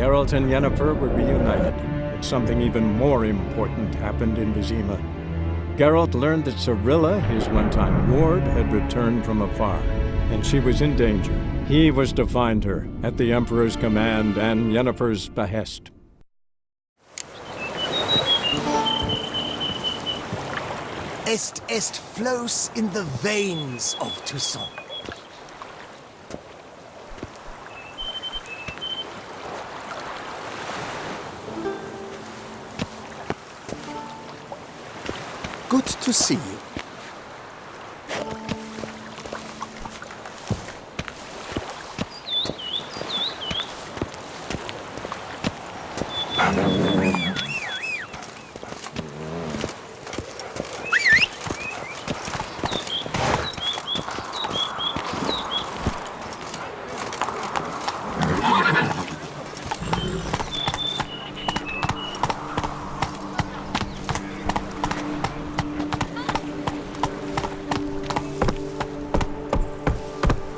Geralt and Yennefer were reunited, but something even more important happened in Vizima. Geralt learned that Cirilla, his one-time ward, had returned from afar, and she was in danger. He was to find her, at the Emperor's command and Yennefer's behest. Est flows in the veins of Tussan. Good to see you.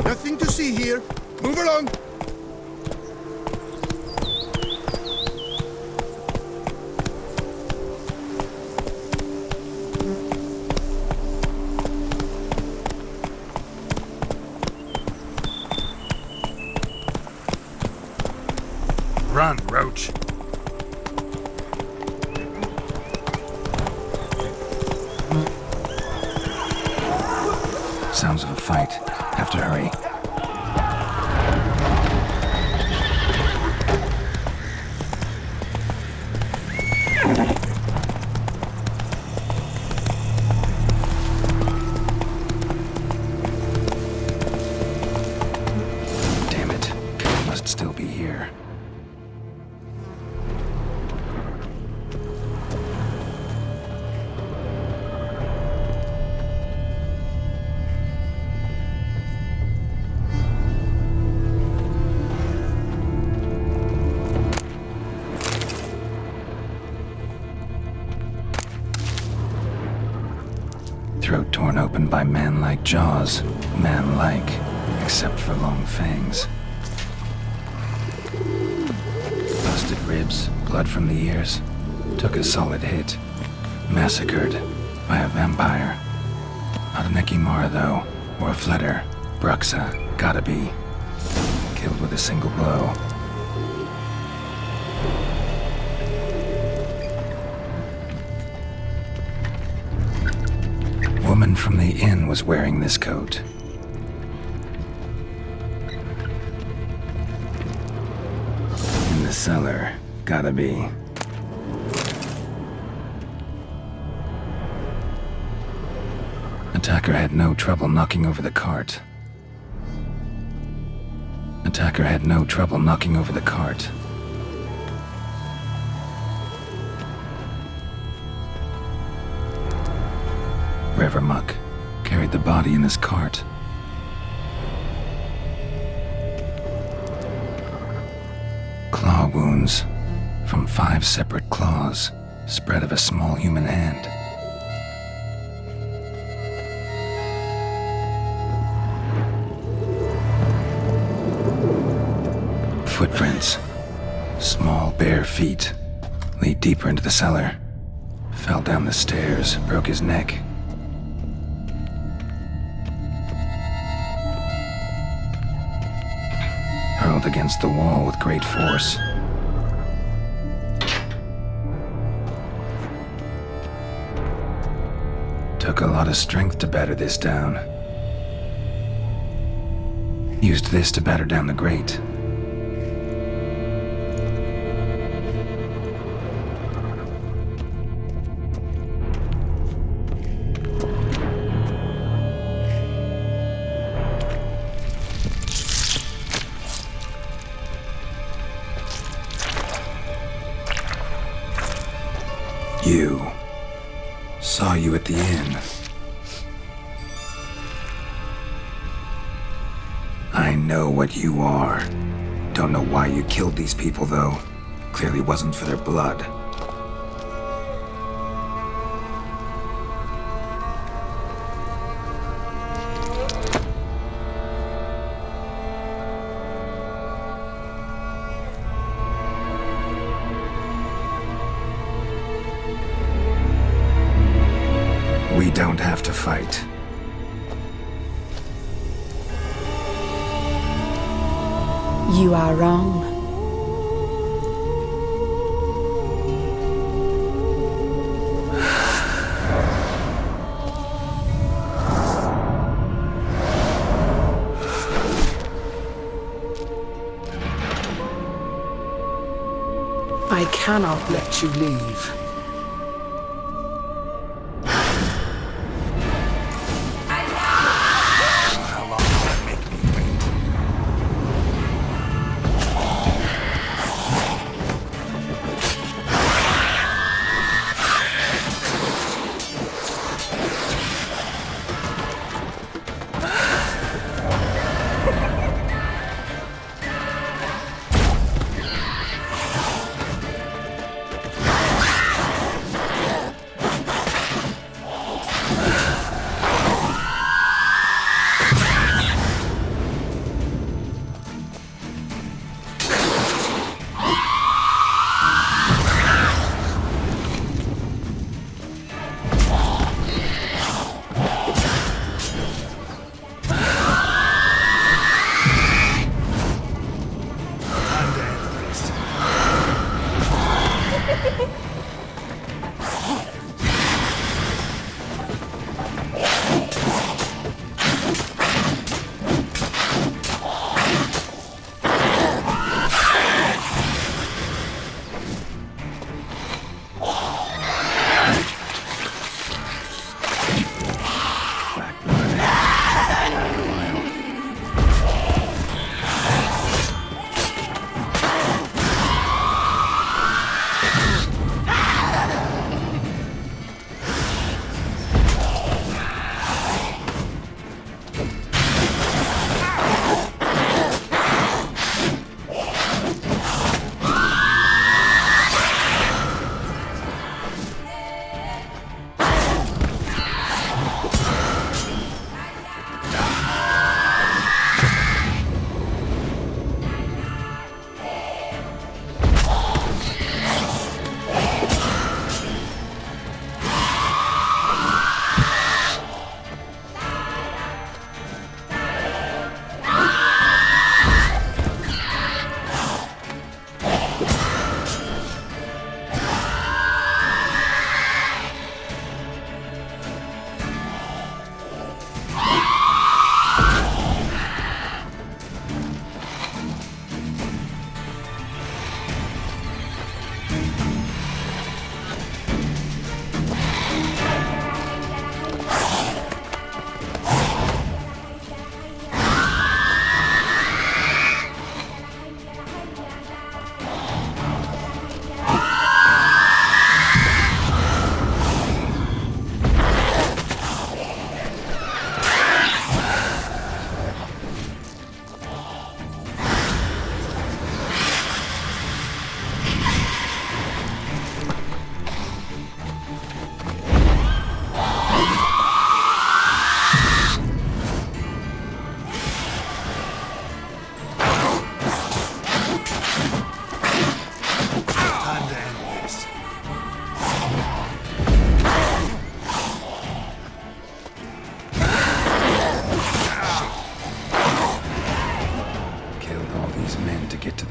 Nothing to see here. Move along. Run, Roach. Sounds of a fight. Have to hurry. Damn it. Kurt must still be here. Throat torn open by man-like jaws. Man-like, except for long fangs. Busted ribs, blood from the ears. Took a solid hit. Massacred by a vampire. Not an Ekimara, though, or a Fletter. Bruxa, gotta be. Killed with a single blow. Woman from the inn was wearing this coat. In the cellar, gotta be. Attacker had no trouble knocking over the cart. Attacker had no trouble knocking over the cart. Revermuck carried the body in his cart. Claw wounds from 5 separate claws, spread of a small human hand. Footprints, small bare feet, lead deeper into the cellar. Fell down the stairs, broke his neck. Hurled against the wall with great force. Took a lot of strength to batter this down. Used this to batter down the grate. You. Saw you at the inn. I know what you are. Don't know why you killed these people, though. Clearly wasn't for their blood. don't have to fight. You are wrong. I cannot let you leave.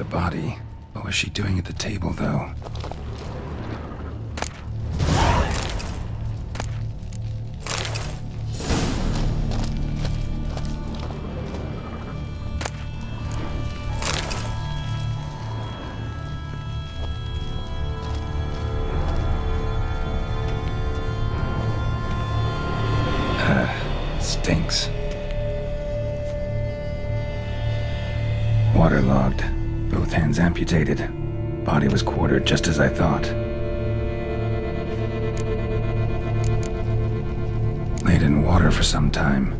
body. What was she doing at the table, though? Stinks. Waterlogged. Both hands amputated. Body was quartered just as I thought. Laid in water for some time.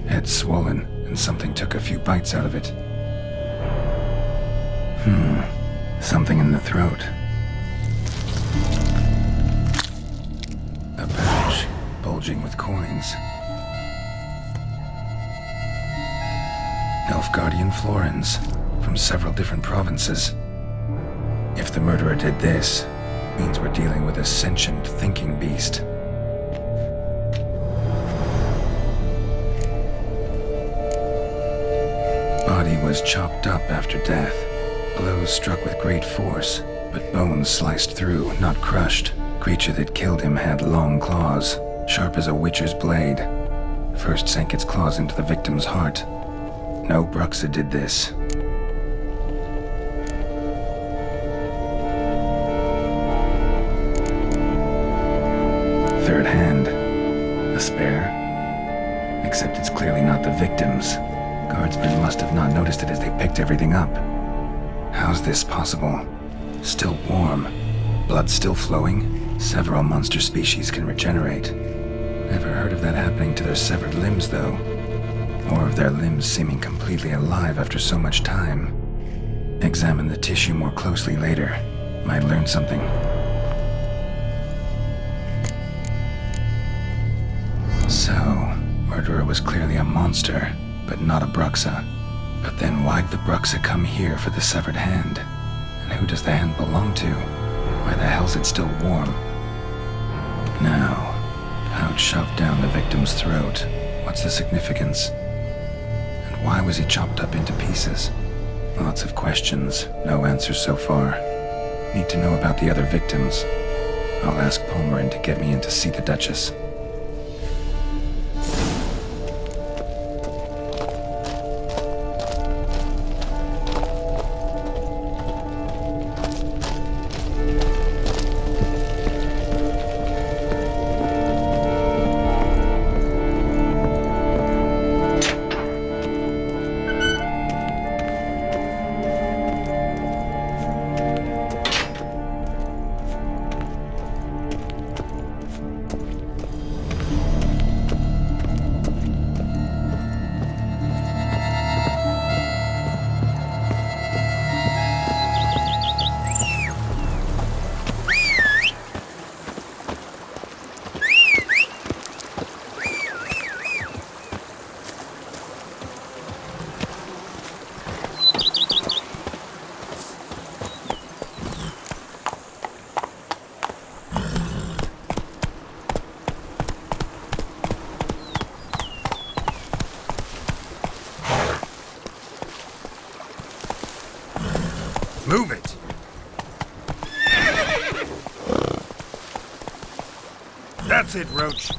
Head swollen, and something took a few bites out of it. Something in the throat. A pouch, bulging with coins. Elf Guardian florins, from several different provinces. If the murderer did this, means we're dealing with a sentient thinking beast. body was chopped up after death. Blows struck with great force, but bones sliced through, not crushed. Creature that killed him had long claws, sharp as a witcher's blade. First sank its claws into the victim's heart. No Bruxa did this. Third hand. A spare? Except it's clearly not the victim's. Guardsmen must have not noticed it as they picked everything up. How's this possible? Still warm. Blood still flowing? Several monster species can regenerate. Never heard of that happening to their severed limbs, though. Or of their limbs seeming completely alive after so much time. Examine the tissue more closely later. Might learn something. So, murderer was clearly a monster, but not a Bruxa. But then why'd the Bruxa come here for the severed hand? And who does the hand belong to? Why the hell's it still warm? Now, pouch shoved down the victim's throat. What's the significance? And why was he chopped up into pieces? Lots of questions, no answers so far. Need to know about the other victims. I'll ask Palmerin to get me in to see the Duchess. Move it! That's it, Roach.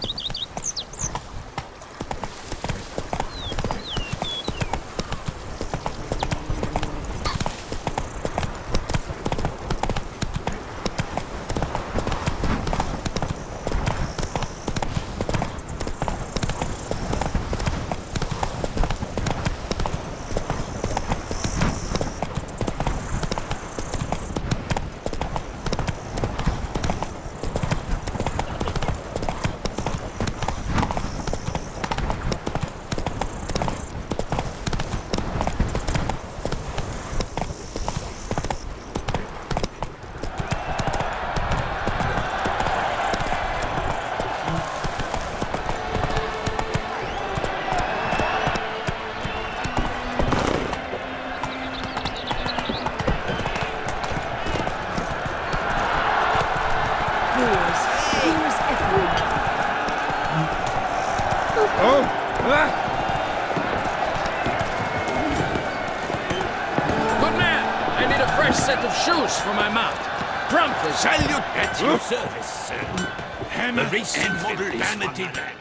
Good man! I need a fresh set of shoes for my mount. Promptly. Salute at your service, sir. Hammer and model vanity bag.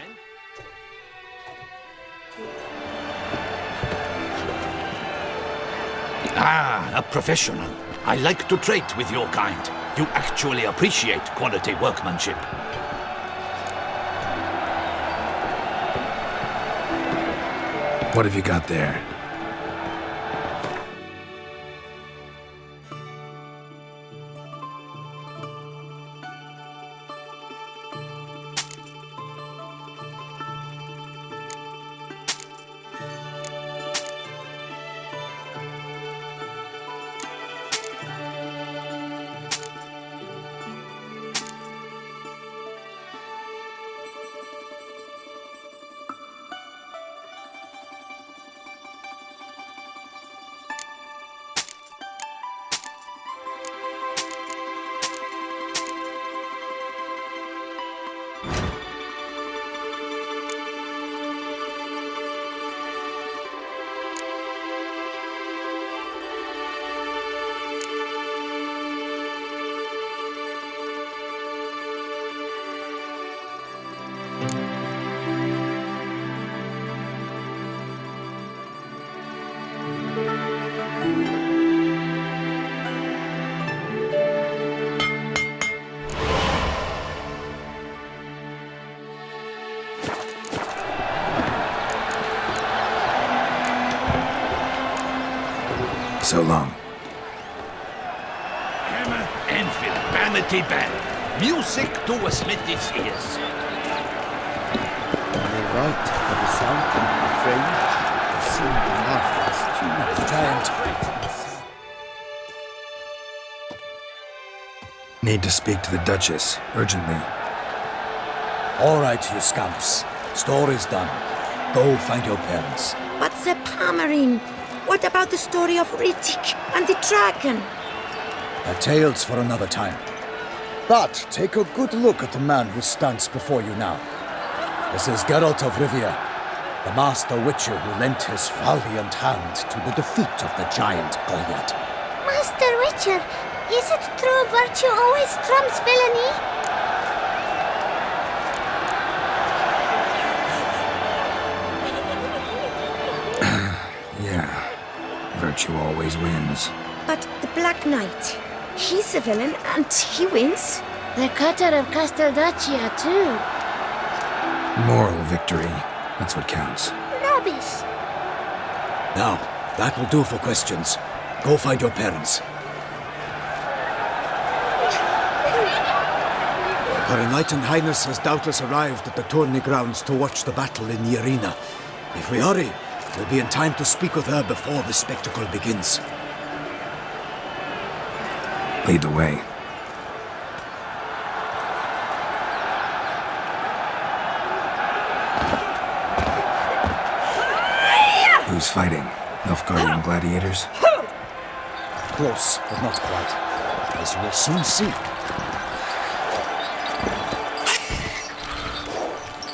Ah, a professional. I like to trade with your kind. You actually appreciate quality workmanship. What have you got there? So long. Hammer, anvil, vanity band. Music to a smithy's ears. Are they right? For the sound can be framed. The scene enough as humans. Giant. Need to speak to the Duchess, urgently. All right, you scamps. Story's done. Go find your parents. But the Palmerine, what about the story of Riddick and the dragon? The tales for another time. But take a good look at the man who stands before you now. This is Geralt of Rivia, the master witcher who lent his valiant hand to the defeat of the giant Goliath. Master Witcher, is it true virtue always trumps villainy? Yeah. Virtue always wins. But the Black Knight, he's a villain and he wins. The cutter of Casteldaccia, too. Moral victory. That's what counts. Rubbish. Now, that will do for questions. Go find your parents. Her Enlightened Highness has doubtless arrived at the tourney grounds to watch the battle in the arena. If we hurry, we'll be in time to speak with her before the spectacle begins. Lead the way. Who's fighting? Nilfgaardian gladiators? Close, but not quite. As you will soon see.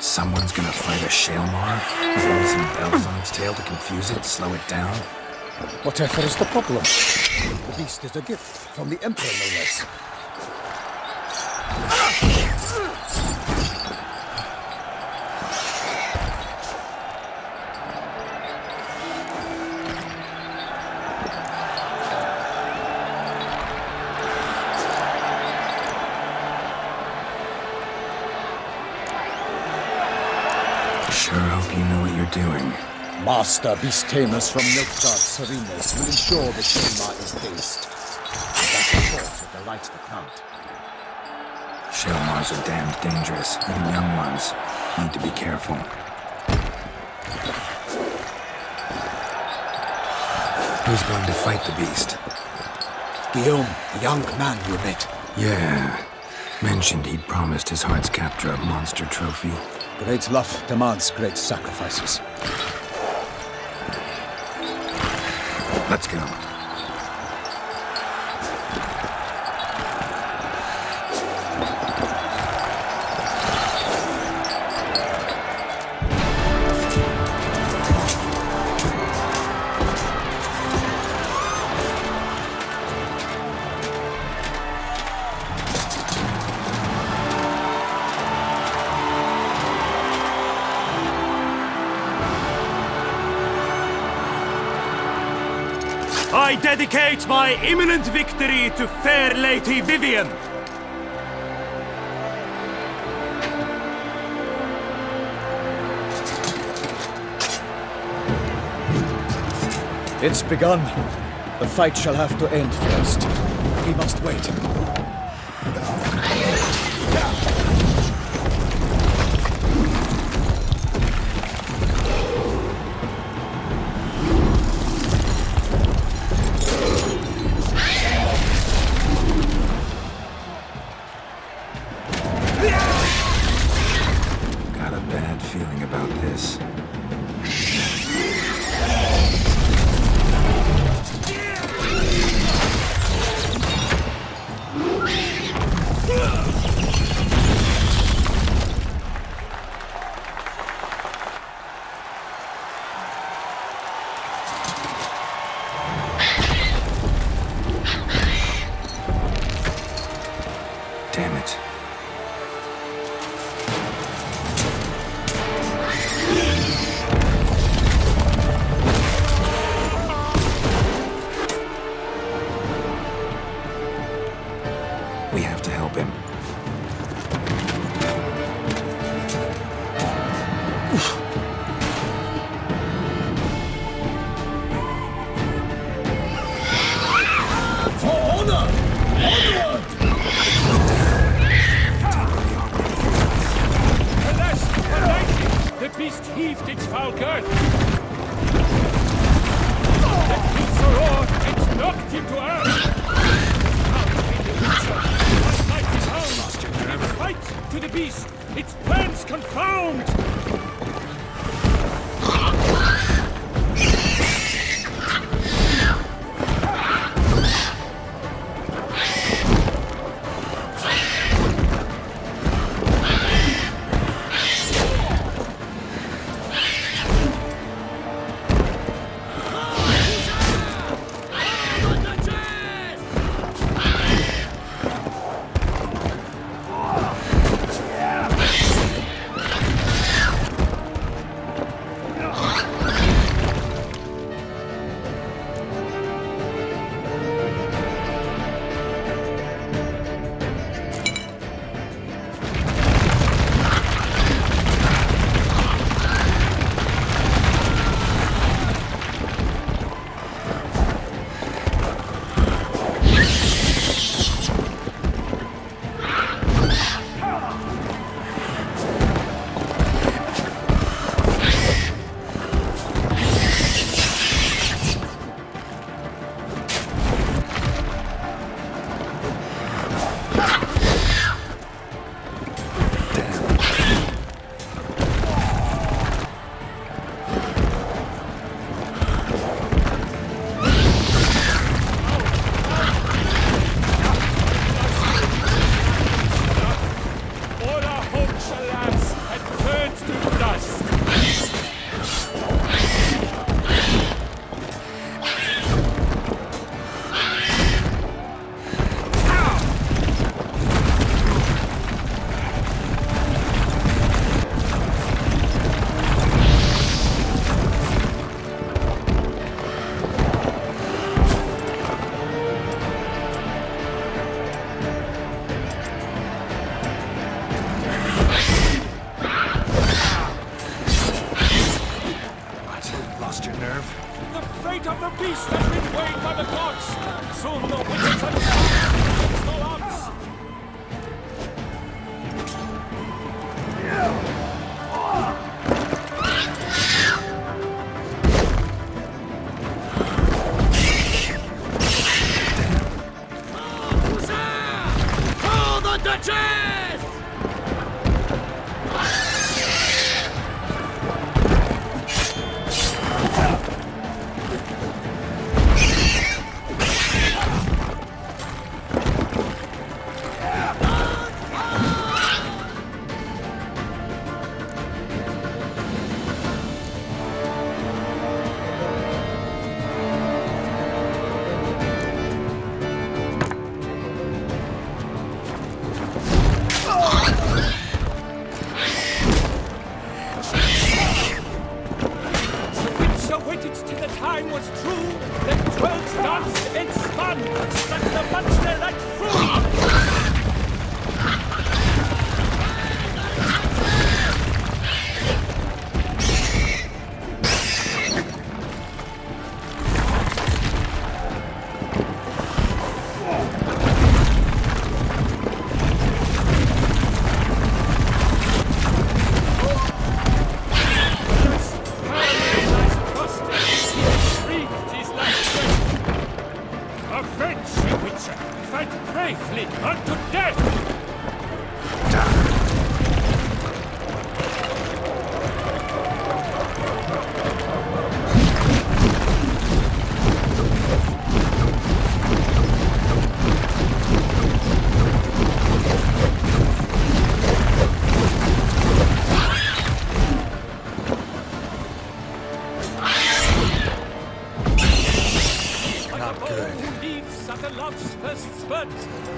Someone's gonna fight a Shaelmar? With some bells on its tail to confuse it, slow it down? Whatever is the problem? The beast is a gift from the Emperor, no less. Sure hope you know what you're doing. Master beast tamers from Nilfgaard's arenas will ensure the Shaelmar is dazed. And that, of course, will delight the crowd. Shaelmars are damned dangerous, even young ones. Need to be careful. Who's going to fight the beast? Guillaume, the young man you met. Yeah. Mentioned he'd promised his heart's captor a monster trophy. Great love demands great sacrifices. Let's go. I dedicate my imminent victory to fair Lady Vivian. It's begun. The fight shall have to end first. We must wait. Got a bad feeling about this. Damn it. We have to help him. Alas, for lightning! The beast heaved its foul girth. The beast roared and knocked him to earth. How came the Witcher? What might be found? Its fight to the beast, its plans confound!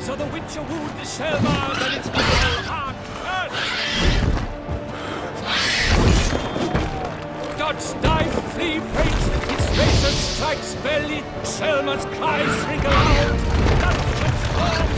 So the Witcher wooed the Shellbard and its battle hard earth. Dodge, dive, flee, breaks, its razor strikes belly, Shellman's cries ring aloud. That transforms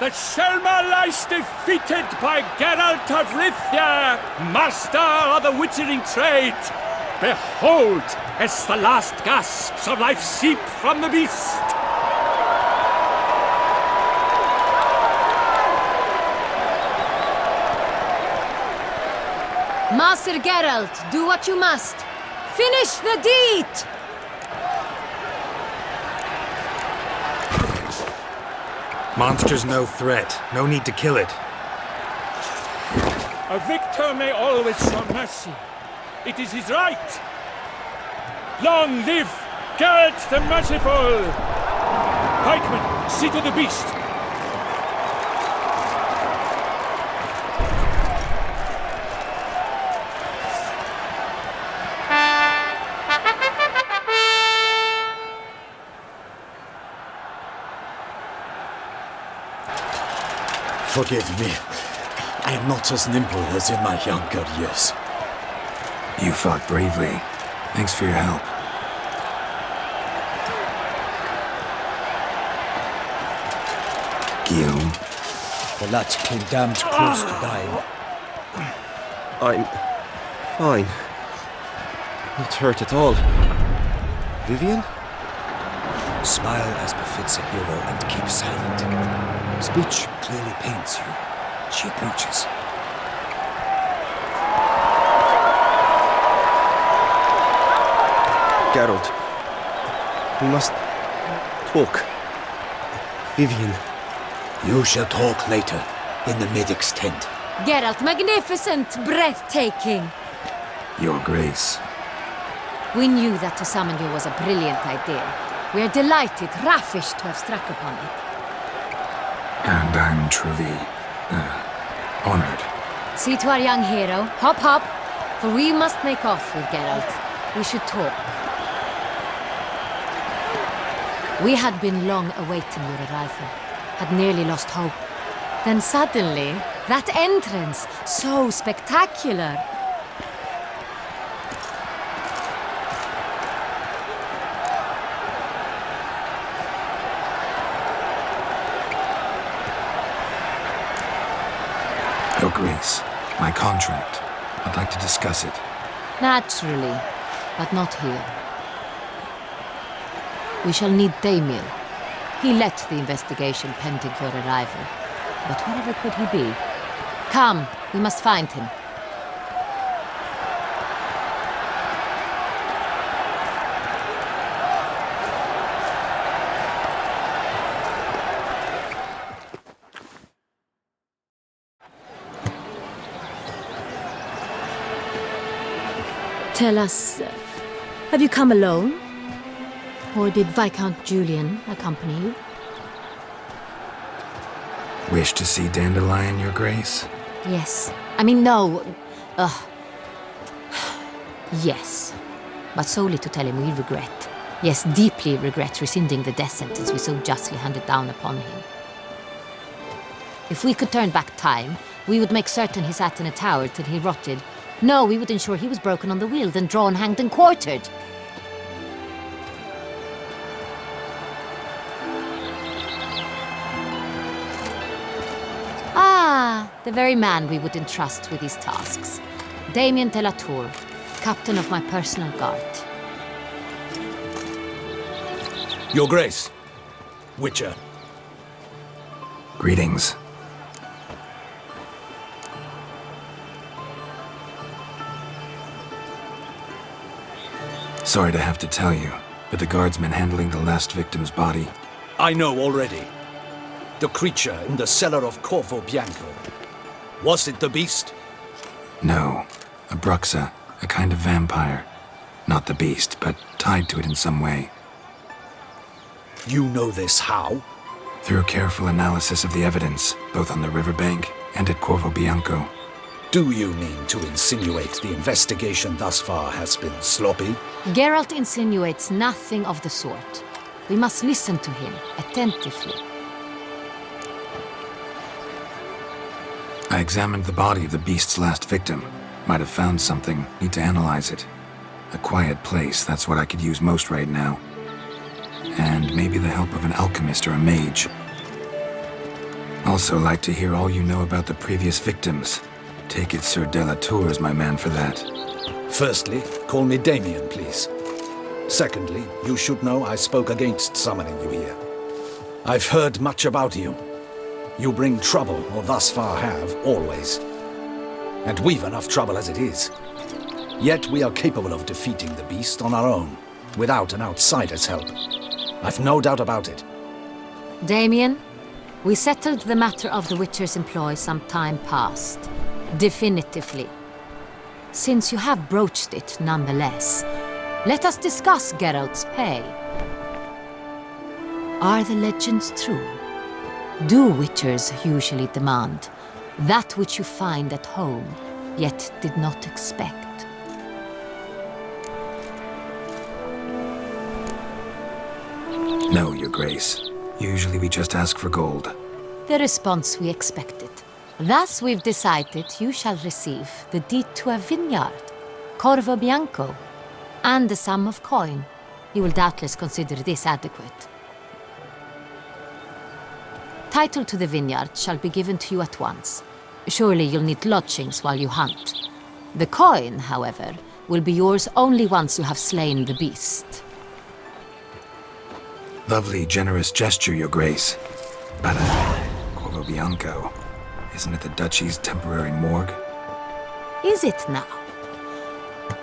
The Selma lies defeated by Geralt of Rivia, master of the witchering trade. Behold, as the last gasps of life seep from the beast. Master Geralt, do what you must. Finish the deed! Monster's no threat. No need to kill it. A victor may always show mercy. It is his right. Long live Geralt the Merciful! Pikemen, see to the beast. Forgive me. I am not as nimble as in my younger years. You fought bravely. Thanks for your help. Guillaume. The lad came damned close to dying. I'm fine. Not hurt at all. Vivian? Smile as befits a hero and keep silent. Speech clearly paints you. She approaches. Geralt. We must talk. Vivian. You shall talk later, in the medic's tent. Geralt, magnificent, breathtaking. Your Grace. We knew that to summon you was a brilliant idea. We are delighted, ravished to have struck upon it. And I'm truly, honored. See to our young hero. Hop, hop. For we must make off with Geralt. We should talk. We had been long awaiting your arrival. Had nearly lost hope. Then suddenly, that entrance, so spectacular. Your Grace, my contract. I'd like to discuss it. Naturally, but not here. We shall need Damien. He led the investigation pending your arrival. But wherever could he be? Come, we must find him. Tell us, have you come alone? Or did Viscount Julian accompany you? Wish to see Dandelion, Your Grace? Yes. I mean, no. Yes. But solely to tell him we regret. Yes, deeply regret rescinding the death sentence we so justly handed down upon him. If we could turn back time, we would make certain he sat in a tower till he rotted. No, we would ensure he was broken on the wheel, then drawn, hanged, and quartered. Ah, the very man we would entrust with these tasks. Damien de la Tour, captain of my personal guard. Your Grace, Witcher. Greetings. Sorry to have to tell you, but the guardsman handling the last victim's body... I know already. The creature in the cellar of Corvo Bianco. Was it the beast? No. A bruxa, a kind of vampire. Not the beast, but tied to it in some way. You know this how? Through careful analysis of the evidence, both on the riverbank and at Corvo Bianco. Do you mean to insinuate the investigation thus far has been sloppy? Geralt insinuates nothing of the sort. We must listen to him attentively. I examined the body of the beast's last victim. Might have found something. Need to analyze it. A quiet place, that's what I could use most right now. And maybe the help of an alchemist or a mage. Also like to hear all you know about the previous victims. Take it Sir Delatour is my man for that. Firstly, call me Damien, please. Secondly, you should know I spoke against summoning you here. I've heard much about you. You bring trouble, or thus far have, always. And we've enough trouble as it is. Yet we are capable of defeating the beast on our own, without an outsider's help. I've no doubt about it. Damien, we settled the matter of the Witcher's employ some time past. Definitively. Since you have broached it nonetheless, let us discuss Geralt's pay. Are the legends true? Do Witchers usually demand that which you find at home, yet did not expect? No, Your Grace. Usually we just ask for gold. The response we expected. Thus we've decided you shall receive the deed to a vineyard, Corvo Bianco, and the sum of coin. You will doubtless consider this adequate. Title to the vineyard shall be given to you at once. Surely you'll need lodgings while you hunt. The coin, however, will be yours only once you have slain the beast. Lovely, generous gesture, Your Grace. But, Corvo Bianco, isn't it the Duchy's temporary morgue? Is it now?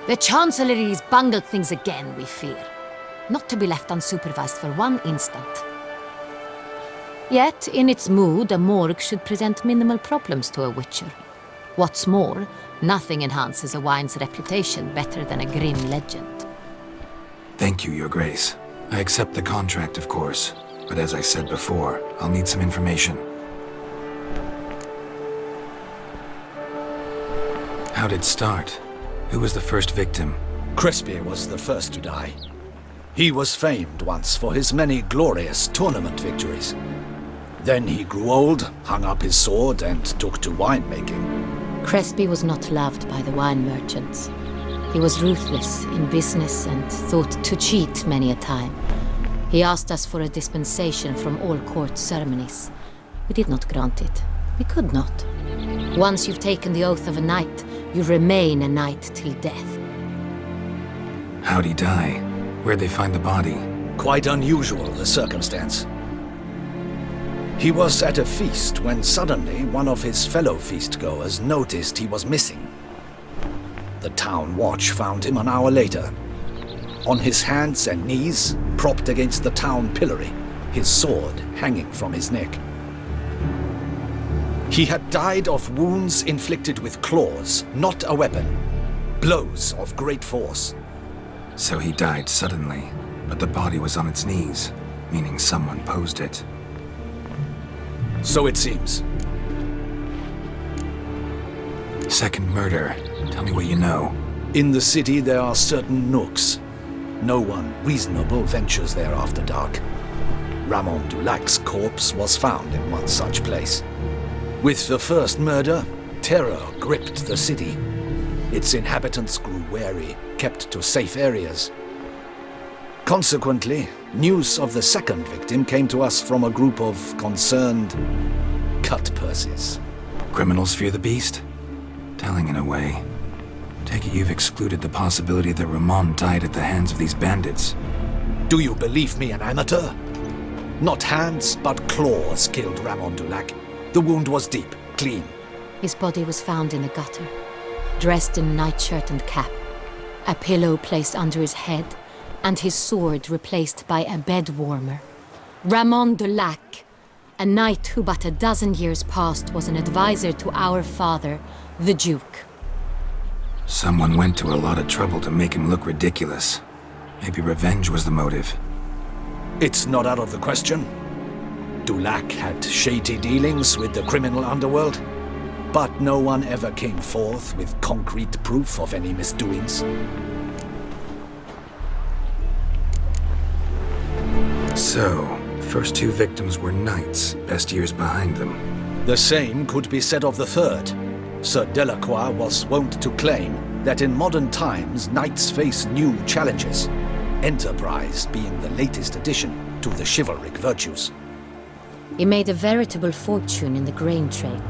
The Chancellery's bungled things again, we fear. Not to be left unsupervised for one instant. Yet, in its mood, a morgue should present minimal problems to a Witcher. What's more, nothing enhances a wine's reputation better than a grim legend. Thank you, Your Grace. I accept the contract, of course. But as I said before, I'll need some information. How'd it start? Who was the first victim? Crespi was the first to die. He was famed once for his many glorious tournament victories. Then he grew old, hung up his sword, and took to winemaking. Crespi was not loved by the wine merchants. He was ruthless in business and thought to cheat many a time. He asked us for a dispensation from all court ceremonies. We did not grant it. We could not. Once you've taken the oath of a knight, you remain a knight till death. How'd he die? Where'd they find the body? Quite unusual, the circumstance. He was at a feast when suddenly one of his fellow feastgoers noticed he was missing. The town watch found him an hour later. On his hands and knees, propped against the town pillory, his sword hanging from his neck. He had died of wounds inflicted with claws, not a weapon. Blows of great force. So he died suddenly, but the body was on its knees, meaning someone posed it. So it seems. Second murder. Tell me what you know. In the city there are certain nooks. No one reasonable ventures there after dark. Ramon Dulac's corpse was found in one such place. With the first murder, terror gripped the city. Its inhabitants grew wary, kept to safe areas. Consequently, news of the second victim came to us from a group of concerned cut-purses. Criminals fear the beast? Telling in a way. Take it you've excluded the possibility that Ramon died at the hands of these bandits. Do you believe me an amateur? Not hands, but claws killed Ramon Dulac. The wound was deep, clean. His body was found in the gutter, dressed in nightshirt and cap, a pillow placed under his head, and his sword replaced by a bed warmer. Ramon Dulac, a knight who but a dozen years past was an advisor to our father, the Duke. Someone went to a lot of trouble to make him look ridiculous. Maybe revenge was the motive. It's not out of the question. Dulac had shady dealings with the criminal underworld, but no one ever came forth with concrete proof of any misdoings. So, first two victims were knights, best years behind them. The same could be said of the third. Sir Delacroix was wont to claim that in modern times knights face new challenges, enterprise being the latest addition to the chivalric virtues. He made a veritable fortune in the grain trade.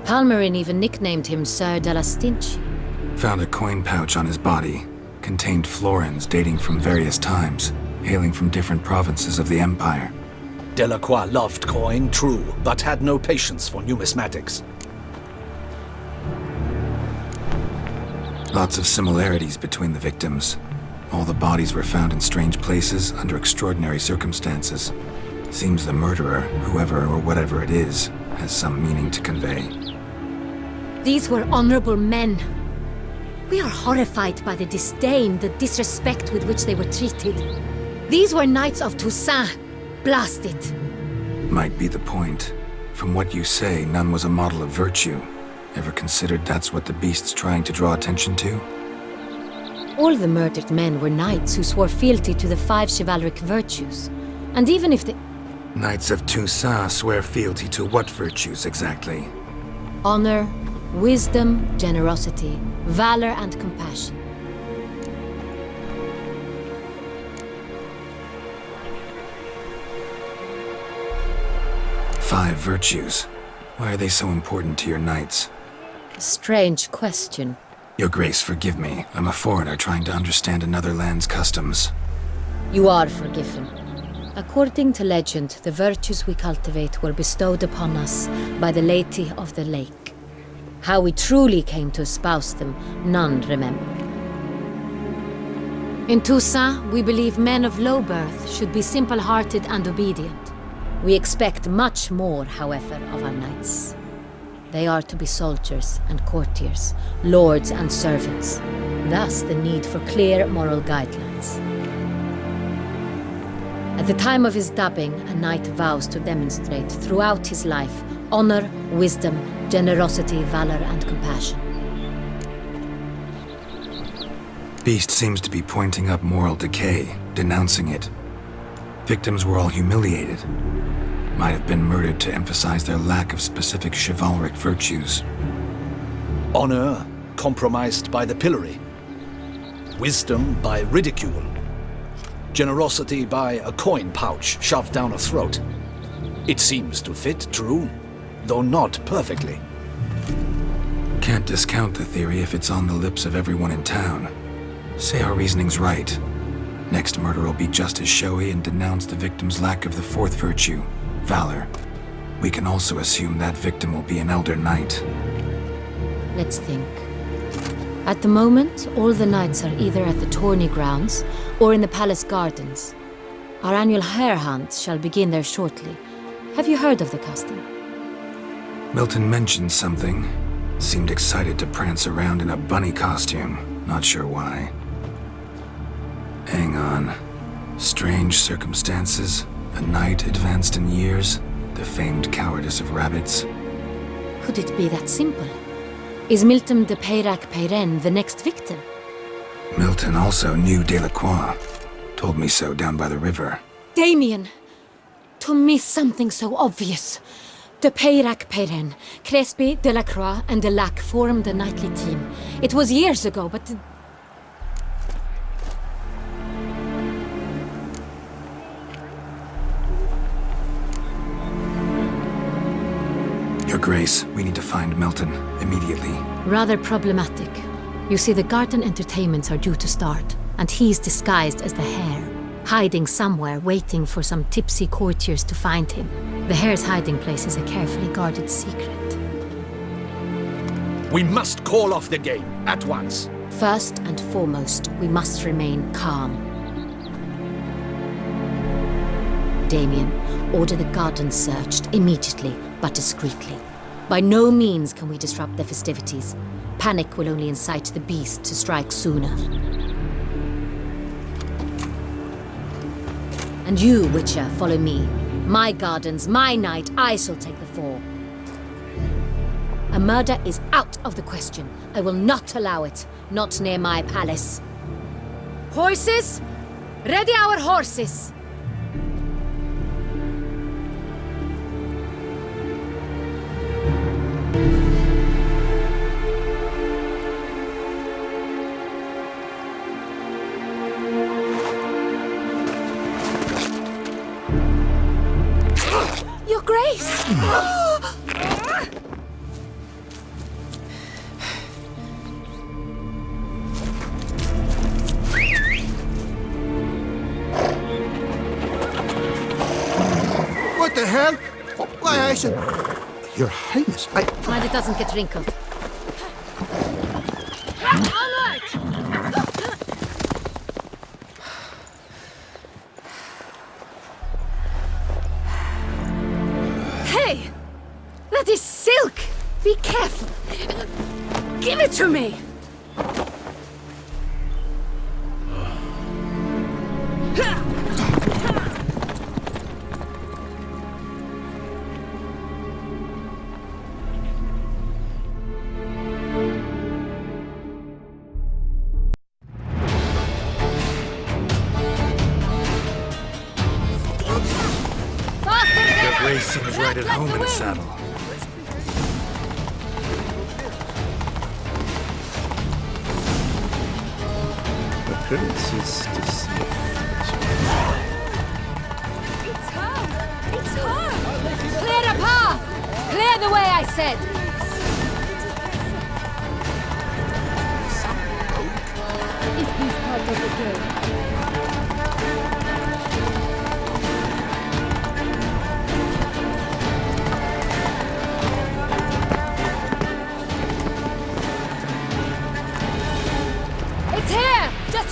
Palmerin even nicknamed him Sir de la Stinchi. Found a coin pouch on his body. Contained florins dating from various times, hailing from different provinces of the Empire. Delacroix loved coin, true, but had no patience for numismatics. Lots of similarities between the victims. All the bodies were found in strange places under extraordinary circumstances. Seems the murderer, whoever or whatever it is, has some meaning to convey. These were honorable men. We are horrified by the disdain, the disrespect with which they were treated. These were knights of Tussan. Blasted. Might be the point. From what you say, none was a model of virtue. Ever considered that's what the beast's trying to draw attention to? All the murdered men were knights who swore fealty to the 5 chivalric virtues. And even if the... Knights of Tussan swear fealty to what virtues exactly? Honor, wisdom, generosity, valor, and compassion. Five virtues. Why are they so important to your knights? Strange question. Your Grace, forgive me. I'm a foreigner trying to understand another land's customs. You are forgiven. According to legend, the virtues we cultivate were bestowed upon us by the Lady of the Lake. How we truly came to espouse them, none remember. In Tussan, we believe men of low birth should be simple-hearted and obedient. We expect much more, however, of our knights. They are to be soldiers and courtiers, lords and servants. Thus, the need for clear moral guidelines. At the time of his dubbing, a knight vows to demonstrate throughout his life honor, wisdom, generosity, valor, and compassion. Beast seems to be pointing up moral decay, denouncing it. Victims were all humiliated. Might have been murdered to emphasize their lack of specific chivalric virtues. Honor compromised by the pillory. Wisdom by ridicule. Generosity by a coin pouch shoved down a throat. It seems to fit, true, though not perfectly. Can't discount the theory if it's on the lips of everyone in town. Say our reasoning's right. Next murder will be just as showy and denounce the victim's lack of the fourth virtue, valor. We can also assume that victim will be an elder knight. Let's think. At the moment, all the knights are either at the tourney grounds or in the palace gardens. Our annual hare hunt shall begin there shortly. Have you heard of the custom? Milton mentioned something. Seemed excited to prance around in a bunny costume. Not sure why. Hang on. Strange circumstances. A knight advanced in years. The famed cowardice of rabbits. Could it be that simple? Is Milton de Payne the next victim? Milton also knew Delacroix. Told me so down by the river. Damien! To miss something so obvious. De Payne, Crespi, Delacroix, and Delac formed a knightly team. It was years ago, but... Your Grace, we need to find Milton, immediately. Rather problematic. You see, the garden entertainments are due to start, and he's disguised as the hare, hiding somewhere, waiting for some tipsy courtiers to find him. The hare's hiding place is a carefully guarded secret. We must call off the game, at once. First and foremost, we must remain calm. Damien, order the garden searched immediately, but discreetly. By no means can we disrupt the festivities. Panic will only incite the beast to strike sooner. And you, Witcher, follow me. My gardens, my night, I shall take the fall. A murder is out of the question. I will not allow it. Not near my palace. Horses! Ready our horses! Your Grace! What the hell? Why, I said... Your Highness, Mind it doesn't get wrinkled. Hey! That is silk! Be careful! Give it to me! Grace seems right at home in the saddle. Appearances deceive. It's her! It's her! Clear the path! Clear the way, I said! Is this part of the game?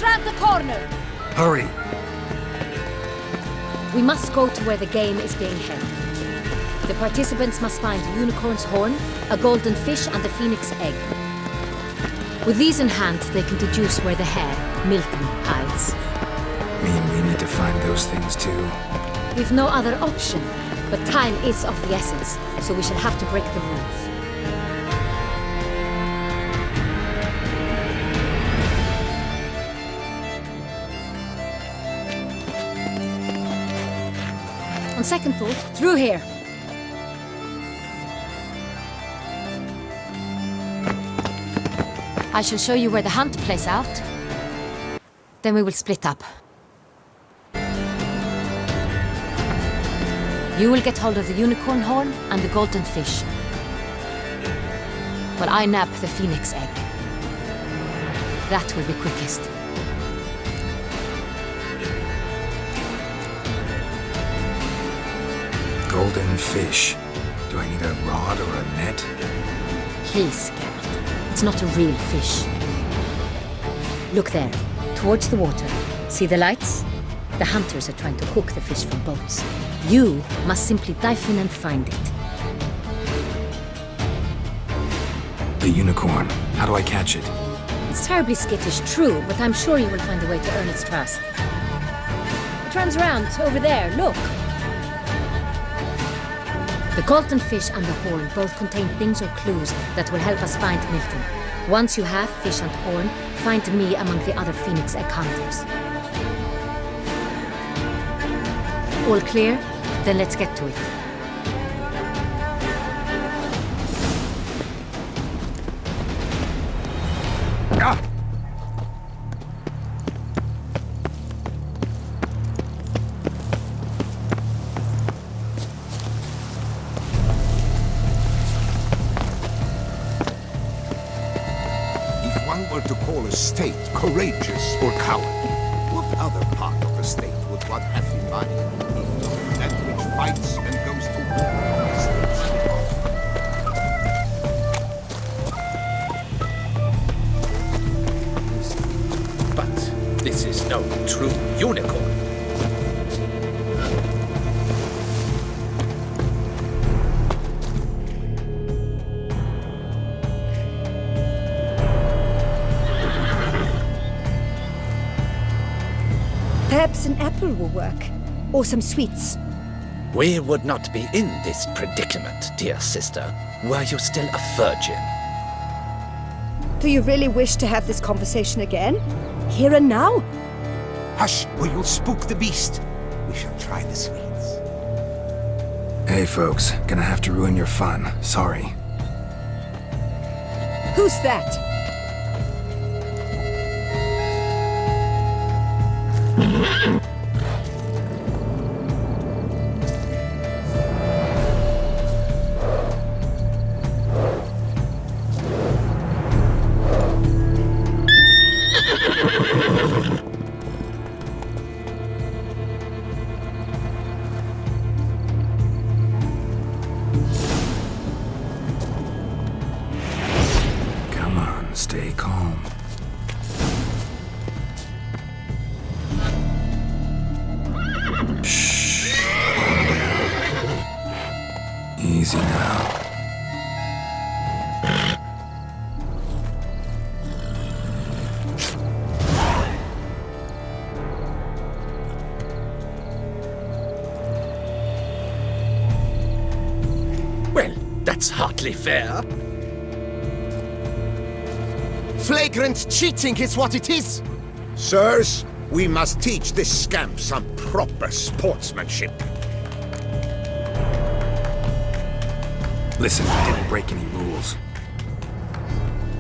Round the corner! Hurry! We must go to where the game is being held. The participants must find a unicorn's horn, a golden fish, and a phoenix egg. With these in hand, they can deduce where the hare, Milton, hides. Mean we need to find those things too? We've no other option, but time is of the essence, so we shall have to break the rules. On second thought, through here. I shall show you where the hunt plays out. Then we will split up. You will get hold of the unicorn horn and the golden fish, while I nab the phoenix egg. That will be quickest. Golden fish. Do I need a rod or a net? Please, Geralt. It's not a real fish. Look there, towards the water. See the lights? The hunters are trying to hook the fish from boats. You must simply dive in and find it. The unicorn. How do I catch it? It's terribly skittish, true, but I'm sure you will find a way to earn its trust. It turns around, over there, look. The golden fish and the horn both contain things or clues that will help us find Milton. Once you have fish and horn, find me among the other phoenix egg hunters. All clear? Then let's get to it. To call a state courageous or coward, what other part of the state would one have in mind? That which fights and goes to war. But this is no true unicorn. Perhaps an apple will work. Or some sweets. We would not be in this predicament, dear sister, were you still a virgin. Do you really wish to have this conversation again? Here and now? Hush, or you'll spook the beast. We shall try the sweets. Hey folks, gonna have to ruin your fun. Sorry. Who's that? calm. Shh. Calm down. Easy now. Well, that's hardly fair. Flagrant cheating is what it is! Sirs, we must teach this scamp some proper sportsmanship. Listen, he didn't break any rules.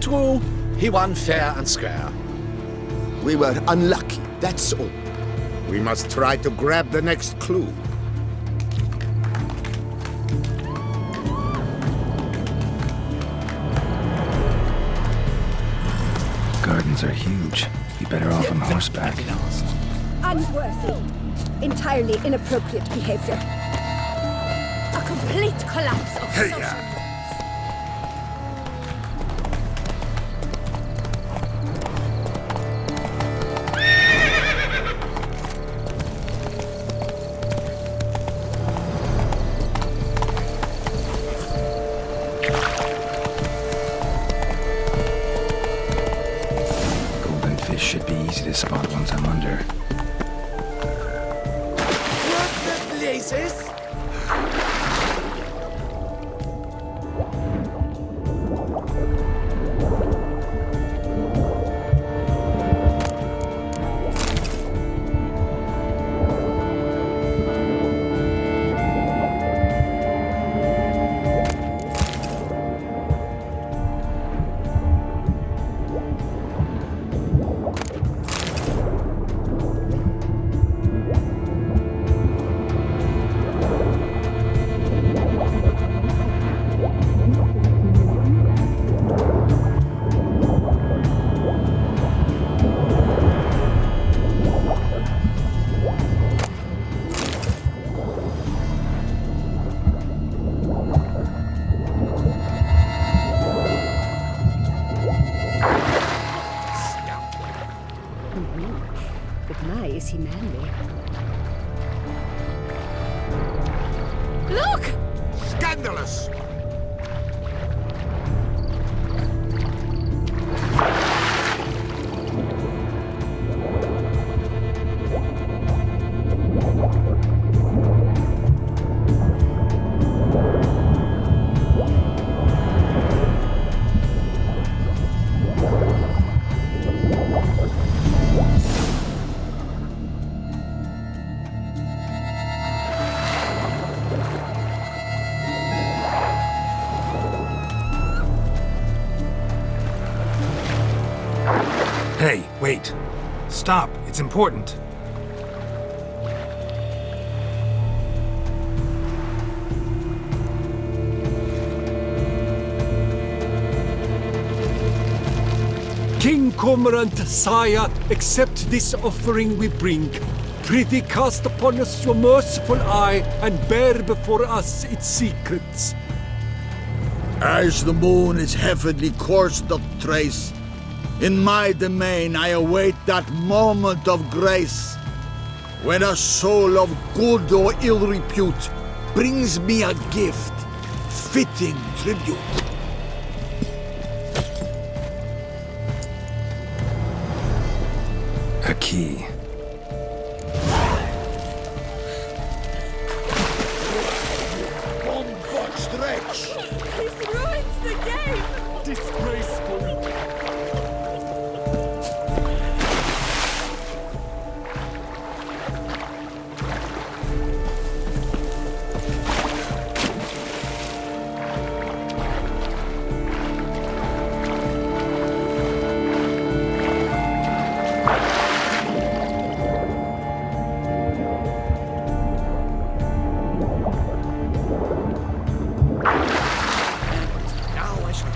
True, he won fair and square. We were unlucky, that's all. We must try to grab the next clue. Gardens are huge. Be better off on horseback. Unworthy. Entirely inappropriate behavior. A complete collapse of social norms. Golden fish should be easy to spot once I'm under. What the blazes? But my, is he manly. Look! Scandalous! Hey, wait. Stop. It's important. King Cormorant, sire, accept this offering we bring. Prithee cast upon us your merciful eye, and bear before us its secrets. As the moon its heavenly course doth trace, in my domain I await that moment of grace, when a soul of good or ill repute brings me a gift, fitting tribute. A key. Bombard stretch! This ruins the game! Disgraceful.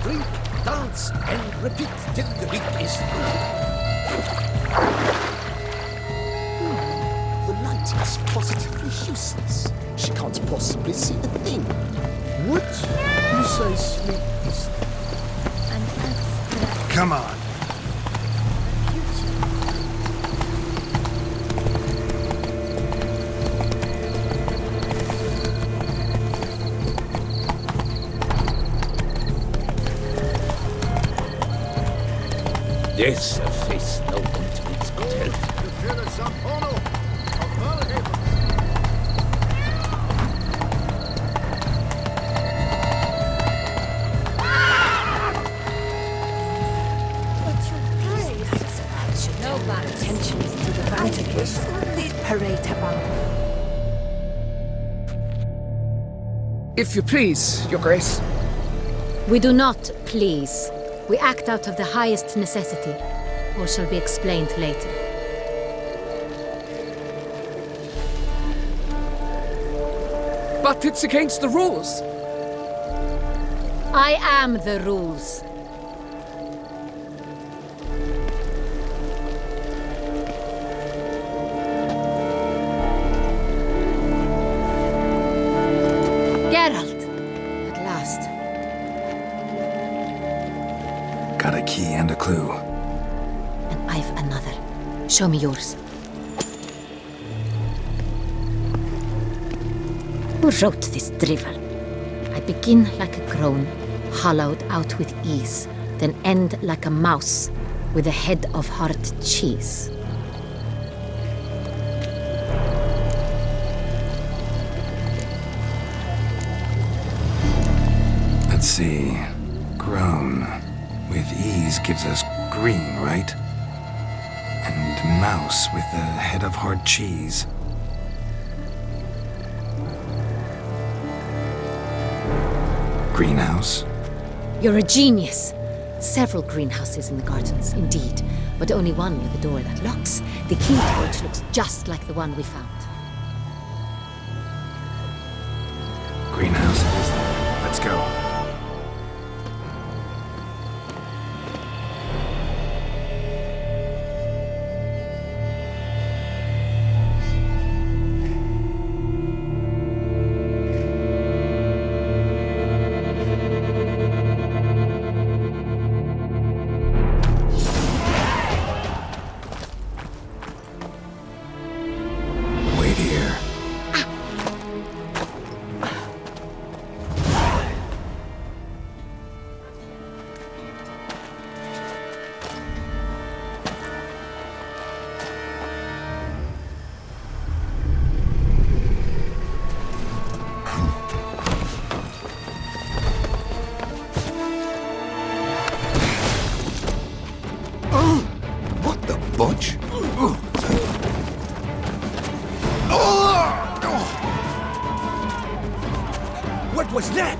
Drink, dance, and repeat till the week is through. The light is positively useless. She can't possibly see a thing. What precisely is that? Come on. Yes, a face no ointments could help. No bad intentions to the Vantikers. Parade about. If you please, Your Grace. We do not please. We act out of the highest necessity. All shall be explained later. But it's against the rules. I am the rules. Geralt! At last. Got a key and a clue. And I've another. Show me yours. Who wrote this drivel? I begin like a groan, hollowed out with ease, then end like a mouse with a head of hard cheese. Let's see. Groan. With ease gives us green, right? And mouse with the head of hard cheese. Greenhouse? You're a genius. Several greenhouses in the gardens, indeed, but only one with a door that locks. The key to which looks just like the one we found. Greenhouse it is then. Let's go. Bunch? What was that?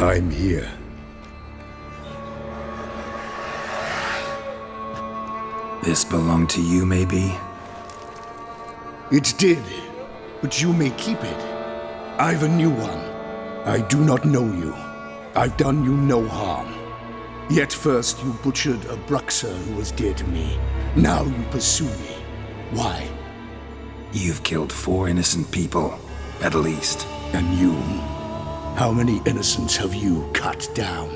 I'm here. This belonged to you, maybe? It did, but you may keep it. I've a new one. I do not know you. I've done you no harm. Yet first you butchered a Bruxer who was dear to me. Now you pursue me. Why? You've killed 4 innocent people, at least. And you? How many innocents have you cut down?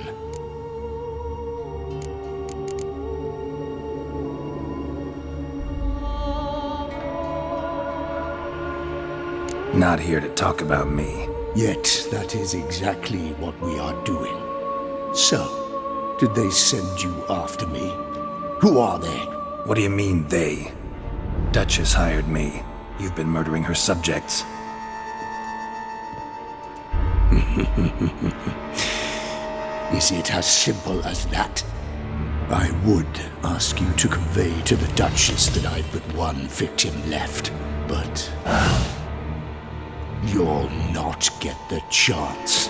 Not here to talk about me. Yet that is exactly what we are doing. So, did they send you after me? Who are they? What do you mean, they? Duchess hired me. You've been murdering her subjects. Is it as simple as that? I would ask you to convey to the Duchess that I've but one victim left, but you'll not get the chance.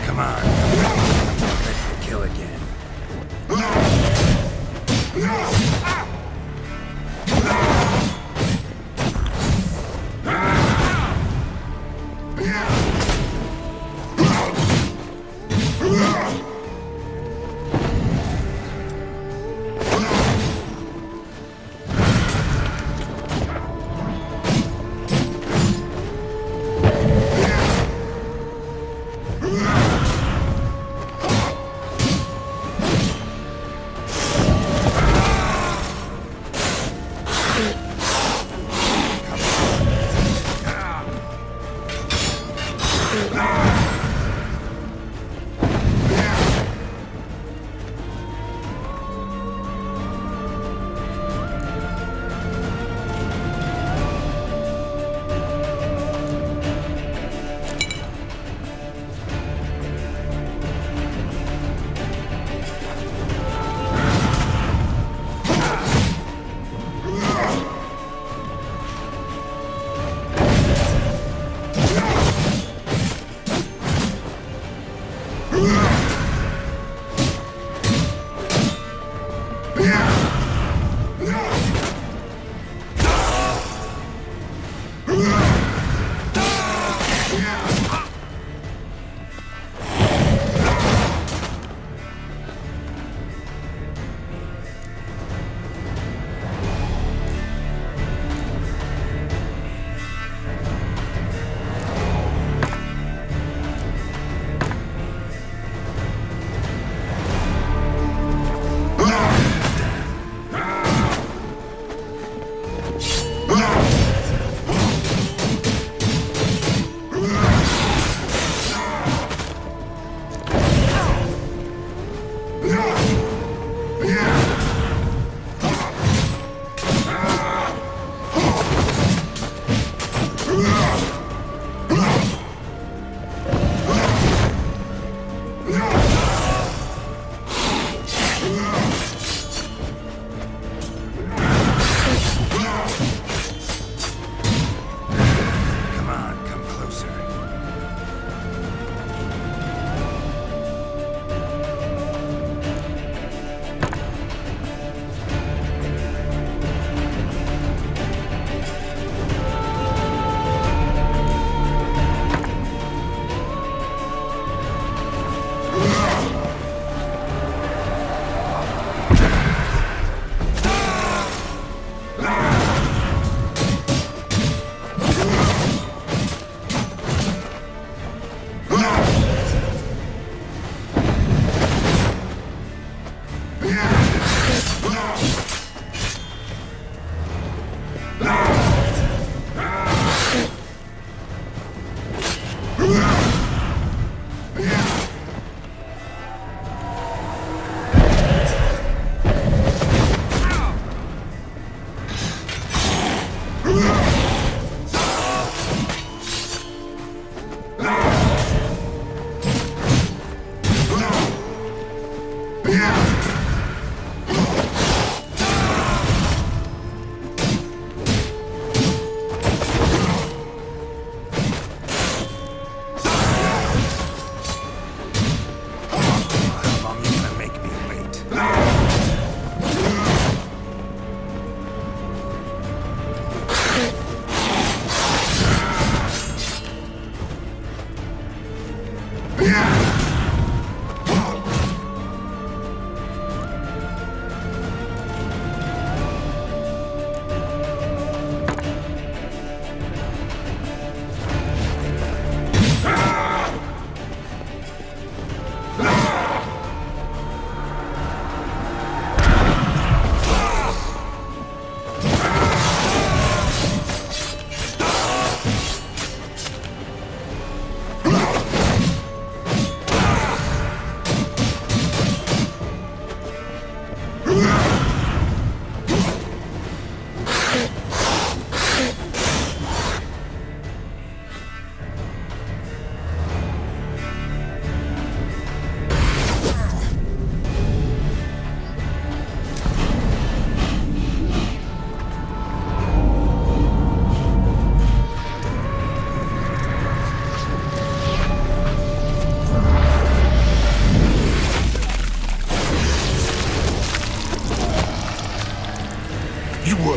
Come on. Ready to kill again.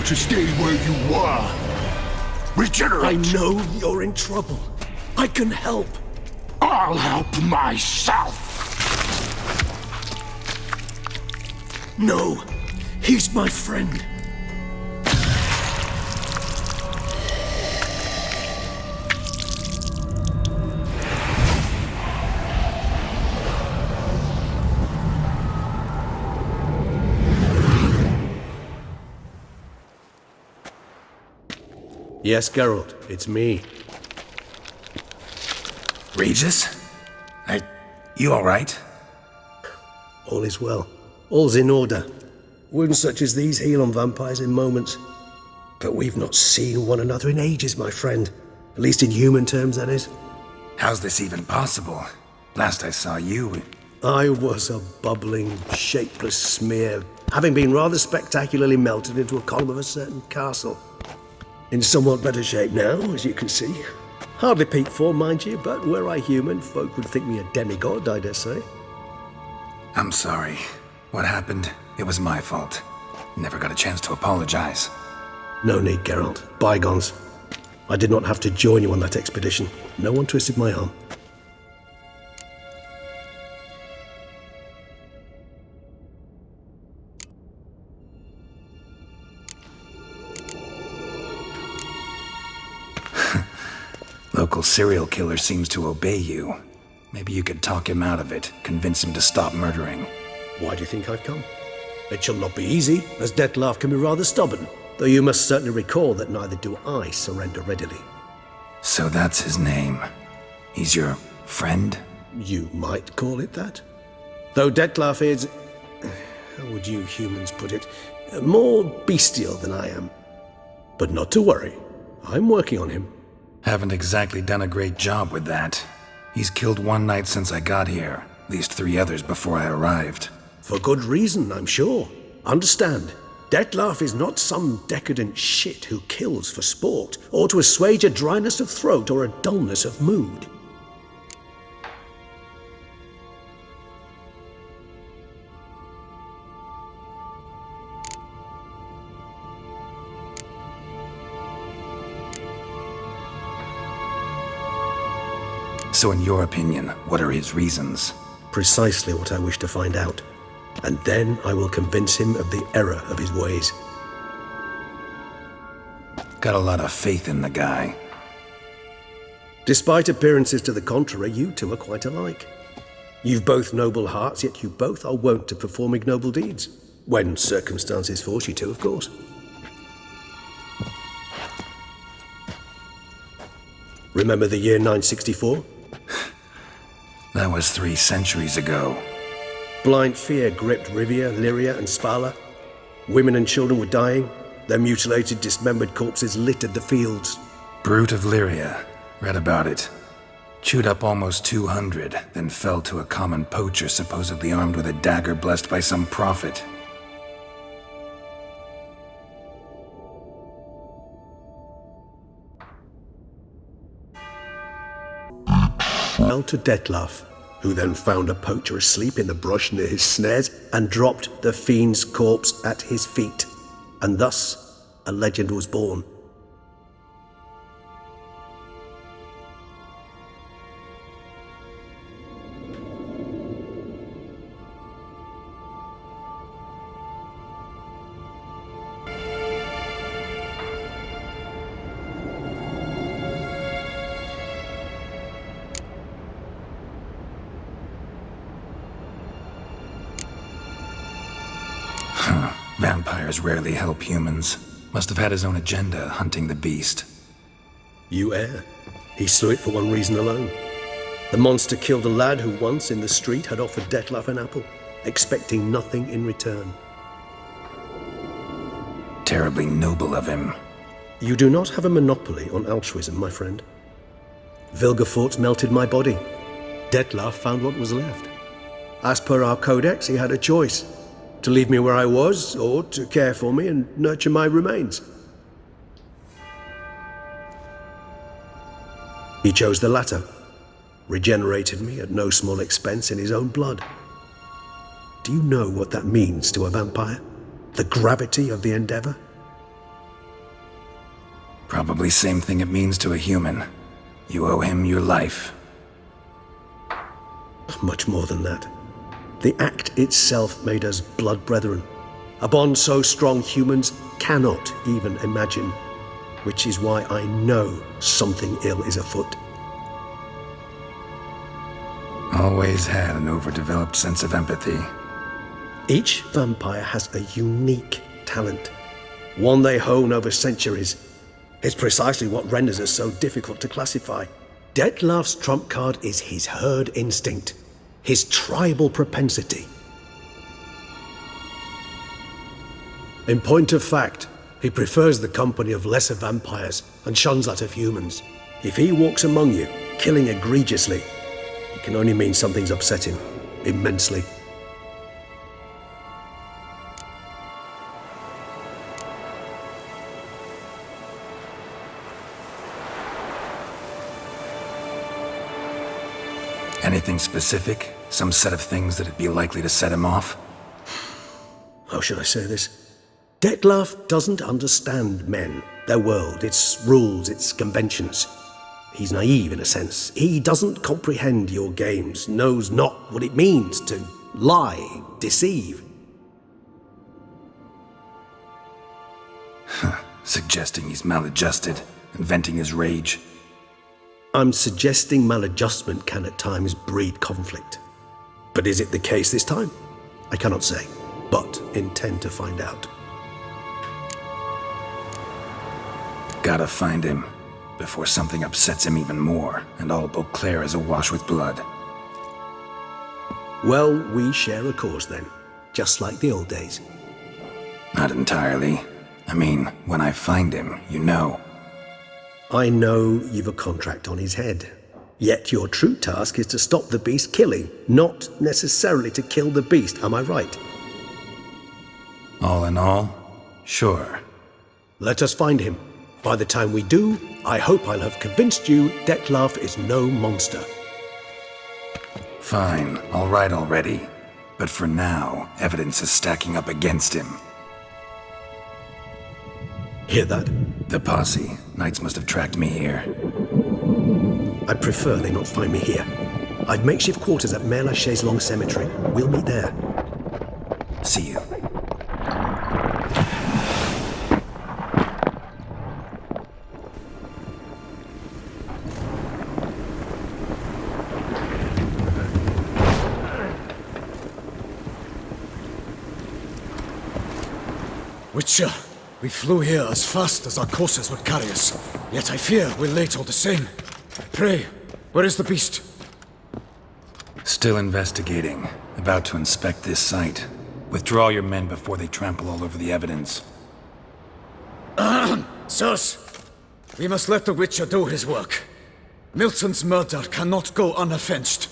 want to stay where you were. Regenerate! I know you're in trouble. I can help. I'll help myself! No, he's my friend. Yes, Geralt, it's me. Regis? You alright? All is well. All's in order. Wounds such as these heal on vampires in moments. But we've not seen one another in ages, my friend. At least in human terms, that is. How's this even possible? Last I saw you... I was a bubbling, shapeless smear, having been rather spectacularly melted into a column of a certain castle. In somewhat better shape now, as you can see. Hardly peak form, mind you, but were I human, folk would think me a demigod, I dare say. I'm sorry. What happened, it was my fault. Never got a chance to apologize. No need, Geralt. Bygones. I did not have to join you on that expedition. No one twisted my arm. Local serial killer seems to obey you. Maybe you could talk him out of it, convince him to stop murdering. Why do you think I've come? It shall not be easy, as Dettlaff can be rather stubborn, though you must certainly recall that neither do I surrender readily. So that's his name. He's your friend? You might call it that. Though Dettlaff is... how would you humans put it? More bestial than I am. But not to worry. I'm working on him. Haven't exactly done a great job with that. He's killed one knight since I got here, at least 3 others before I arrived. For good reason, I'm sure. Understand, Dettlaff is not some decadent shit who kills for sport, or to assuage a dryness of throat or a dullness of mood. So in your opinion, what are his reasons? Precisely what I wish to find out. And then I will convince him of the error of his ways. Got a lot of faith in the guy. Despite appearances to the contrary, you two are quite alike. You've both noble hearts, yet you both are wont to perform ignoble deeds. When circumstances force you to, of course. Remember the year 964? That was 3 centuries ago. Blind fear gripped Rivia, Lyria, and Spala. Women and children were dying. Their mutilated, dismembered corpses littered the fields. Brute of Lyria. Read about it. Chewed up almost 200, then fell to a common poacher supposedly armed with a dagger blessed by some prophet. Fell to Dettlaff, who then found a poacher asleep in the brush near his snares and dropped the fiend's corpse at his feet. And thus, a legend was born. Vampires rarely help humans. Must have had his own agenda, hunting the beast. You err. He slew it for one reason alone. The monster killed a lad who once in the street had offered Dettlaff an apple, expecting nothing in return. Terribly noble of him. You do not have a monopoly on altruism, my friend. Vilgefortz melted my body. Dettlaff found what was left. As per our codex, he had a choice. To leave me where I was, or to care for me and nurture my remains. He chose the latter, regenerated me at no small expense in his own blood. Do you know what that means to a vampire? The gravity of the endeavor? Probably same thing it means to a human. You owe him your life. Much more than that. The act itself made us blood brethren. A bond so strong humans cannot even imagine. Which is why I know something ill is afoot. Always had an overdeveloped sense of empathy. Each vampire has a unique talent. One they hone over centuries. It's precisely what renders us so difficult to classify. Detlef's trump card is his herd instinct. His tribal propensity. In point of fact, he prefers the company of lesser vampires and shuns that of humans. If he walks among you, killing egregiously, it can only mean something's upset him immensely. Anything specific? Some set of things that'd be likely to set him off? How should I say this? Detlef doesn't understand men, their world, its rules, its conventions. He's naive in a sense. He doesn't comprehend your games, knows not what it means to lie, deceive. Suggesting he's maladjusted and venting his rage. I'm suggesting maladjustment can at times breed conflict. But is it the case this time? I cannot say, but intend to find out. Gotta find him, before something upsets him even more, and all Beauclair is awash with blood. Well, we share a cause then, just like the old days. Not entirely. I mean, when I find him, you know. I know you've a contract on his head. Yet your true task is to stop the beast killing, not necessarily to kill the beast, am I right? All in all, sure. Let us find him. By the time we do, I hope I'll have convinced you Detlef is no monster. Fine, all right already. But for now, evidence is stacking up against him. Hear that? The posse. Knights must have tracked me here. I'd prefer they not find me here. I've makeshift quarters at Mère Lachaise Long Cemetery. We'll meet there. See you. Witcher, we flew here as fast as our courses would carry us. Yet I fear we're late all the same. Pray, where is the beast? Still investigating. About to inspect this site. Withdraw your men before they trample all over the evidence. Sirs, we must let the Witcher do his work. Milton's murder cannot go unavenged.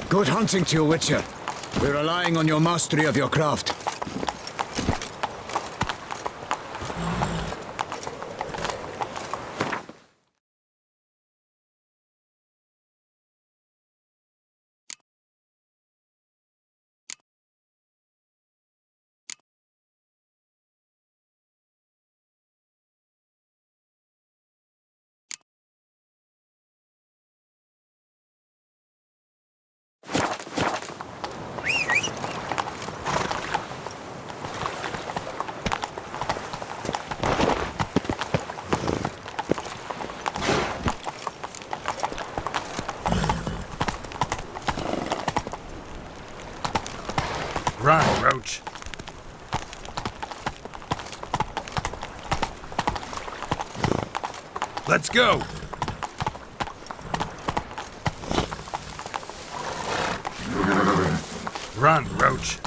Good hunting to you, Witcher. We're relying on your mastery of your craft. Run, Roach. Let's go! Run, Roach.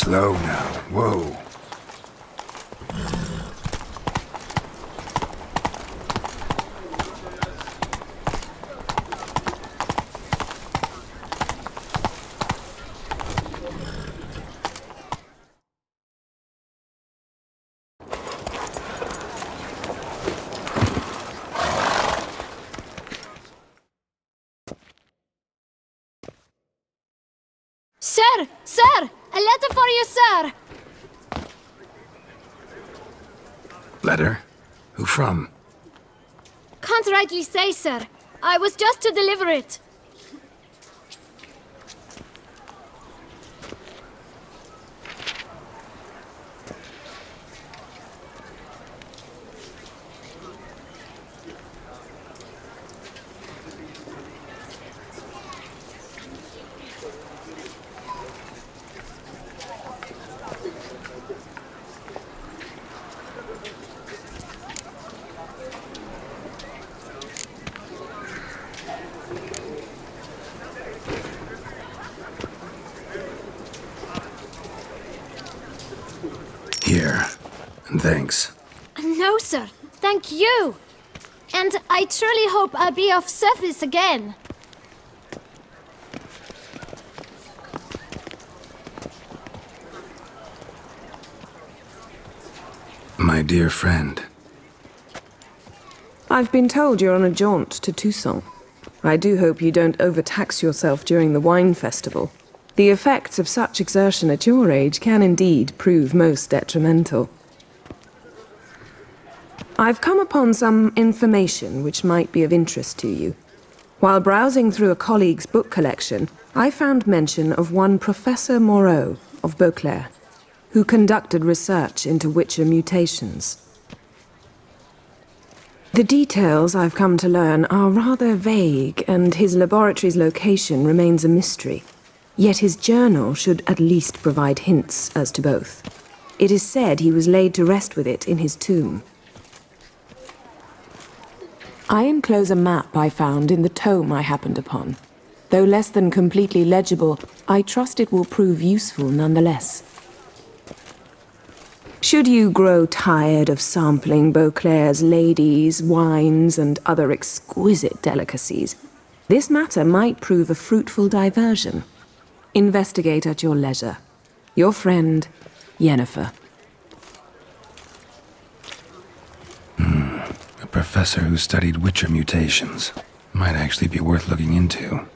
Slow now. Whoa. Sir! Sir! A letter for you, sir! Letter? Who from? Can't rightly say, sir. I was just to deliver it. Here. And thanks. No, sir. Thank you. And I truly hope I'll be of service again. My dear friend. I've been told you're on a jaunt to Tussan. I do hope you don't overtax yourself during the wine festival. The effects of such exertion at your age can indeed prove most detrimental. I've come upon some information which might be of interest to you. While browsing through a colleague's book collection, I found mention of one Professor Moreau of Beauclair, who conducted research into Witcher mutations. The details I've come to learn are rather vague, and his laboratory's location remains a mystery. Yet his journal should at least provide hints as to both. It is said he was laid to rest with it in his tomb. I enclose a map I found in the tome I happened upon. Though less than completely legible, I trust it will prove useful nonetheless. Should you grow tired of sampling Beauclair's ladies, wines, and other exquisite delicacies, this matter might prove a fruitful diversion. Investigate at your leisure. Your friend, Yennefer. A professor who studied Witcher mutations. Might actually be worth looking into.